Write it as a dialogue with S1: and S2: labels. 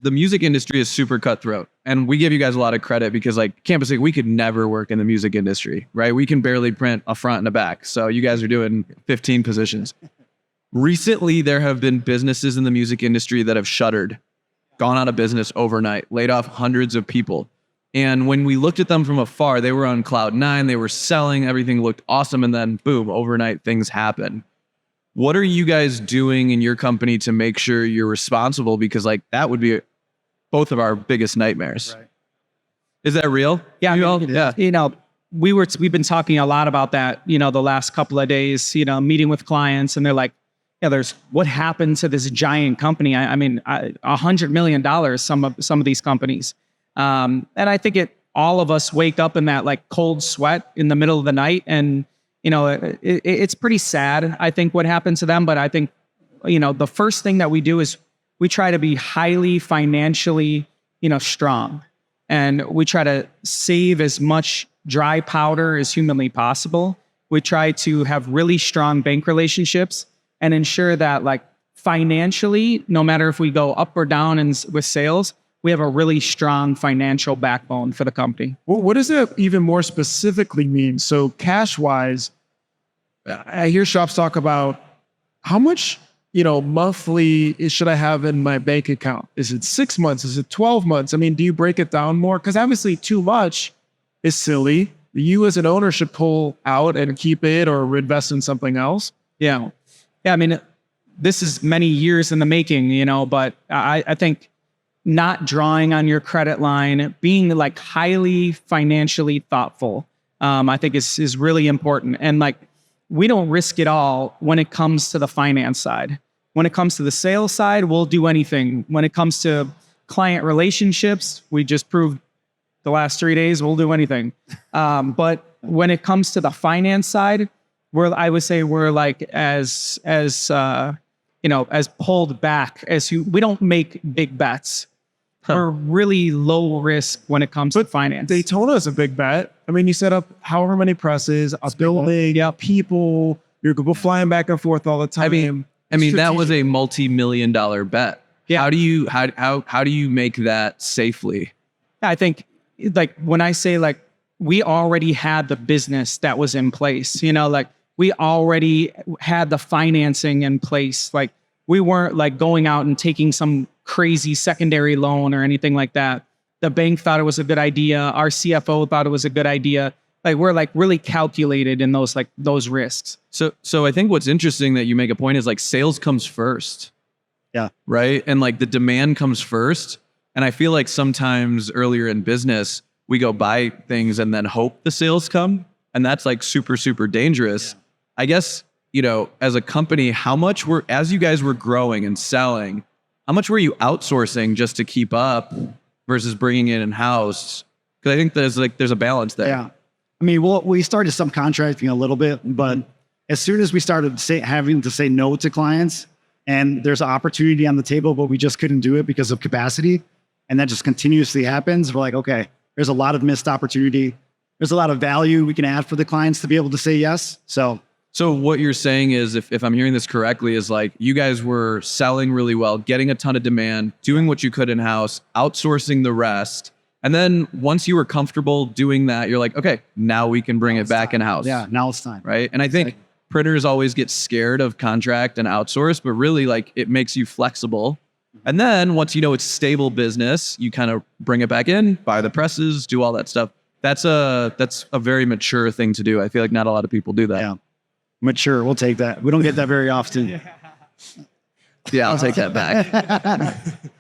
S1: the music industry is super cutthroat, and we give you guys a lot of credit because like Campus Ink, we could never work in the music industry, right? We can barely print a front and a back. So you guys are doing 15 positions. Recently, there have been businesses in the music industry that have shuttered, gone out of business overnight, laid off hundreds of people. And when we looked at them from afar, they were on cloud nine, they were selling, everything looked awesome, and then boom, overnight things happen. What are you guys doing in your company to make sure you're responsible? Because like that would be both of our biggest nightmares. Right. Is that real?
S2: Yeah, yeah. You know, we've been talking a lot about that, you know, the last couple of days, you know, meeting with clients, and they're like, yeah, what happened to this giant company? I mean, $100 million, some of these companies. And I think all of us wake up in that like cold sweat in the middle of the night, and you know, it's pretty sad, I think, what happened to them. But I think, you know, the first thing that we do is we try to be highly financially, you know, strong, and we try to save as much dry powder as humanly possible. We try to have really strong bank relationships and ensure that like financially, no matter if we go up or down with sales, we have a really strong financial backbone for the company.
S3: Well, what does that even more specifically mean? So cash-wise, I hear shops talk about how much, you know, monthly should I have in my bank account? Is it 6 months? Is it 12 months? I mean, do you break it down more? Because obviously too much is silly. You as an owner should pull out and keep it or invest in something else.
S2: Yeah. Yeah, I mean, this is many years in the making, you know, but I think not drawing on your credit line, being like highly financially thoughtful, I think is really important. And like, we don't risk it all when it comes to the finance side. When it comes to the sales side, we'll do anything. When it comes to client relationships, we just proved the last 3 days, we'll do anything. But when it comes to the finance side, I would say we're like as you know, as pulled back as we don't make big bets. We're really low risk when it comes to finance.
S3: Daytona is a big bet. I mean, you set up however many presses, a building, people, you're flying back and forth all the time.
S1: I mean that was a multi-million-dollar bet. Yeah. How do you make that safely?
S2: I think like when I say like we already had the business that was in place, you know, like we already had the financing in place. Like we weren't like going out and taking some crazy secondary loan or anything like that. The bank thought it was a good idea. Our CFO thought it was a good idea. Like we're like really calculated in those risks.
S1: So I think what's interesting that you make a point is like sales comes first.
S4: Yeah.
S1: Right. And like the demand comes first. And I feel like sometimes earlier in business, we go buy things and then hope the sales come. And that's like super, super dangerous. Yeah. I guess, you know, as a company, as you guys were growing and selling, how much were you outsourcing just to keep up versus bringing it in-house? Because I think there's a balance there.
S4: Yeah. I mean, we started subcontracting a little bit, but as soon as we started having to say no to clients and there's an opportunity on the table, but we just couldn't do it because of capacity, and that just continuously happens, we're like, okay, there's a lot of missed opportunity. There's a lot of value we can add for the clients to be able to say yes.
S1: So what you're saying is, if I'm hearing this correctly, is like you guys were selling really well, getting a ton of demand, doing what you could in-house, outsourcing the rest. And then once you were comfortable doing that, you're like, okay, now we can bring it back in-house.
S4: Yeah, now it's time.
S1: Right? And I think printers always get scared of contract and outsource, but really like it makes you flexible. And then once you know it's stable business, you kind of bring it back in, buy the presses, do all that stuff. That's a very mature thing to do. I feel like not a lot of people do that.
S4: Yeah. Mature, we'll take that. We don't get that very often.
S1: Yeah, I'll take that back.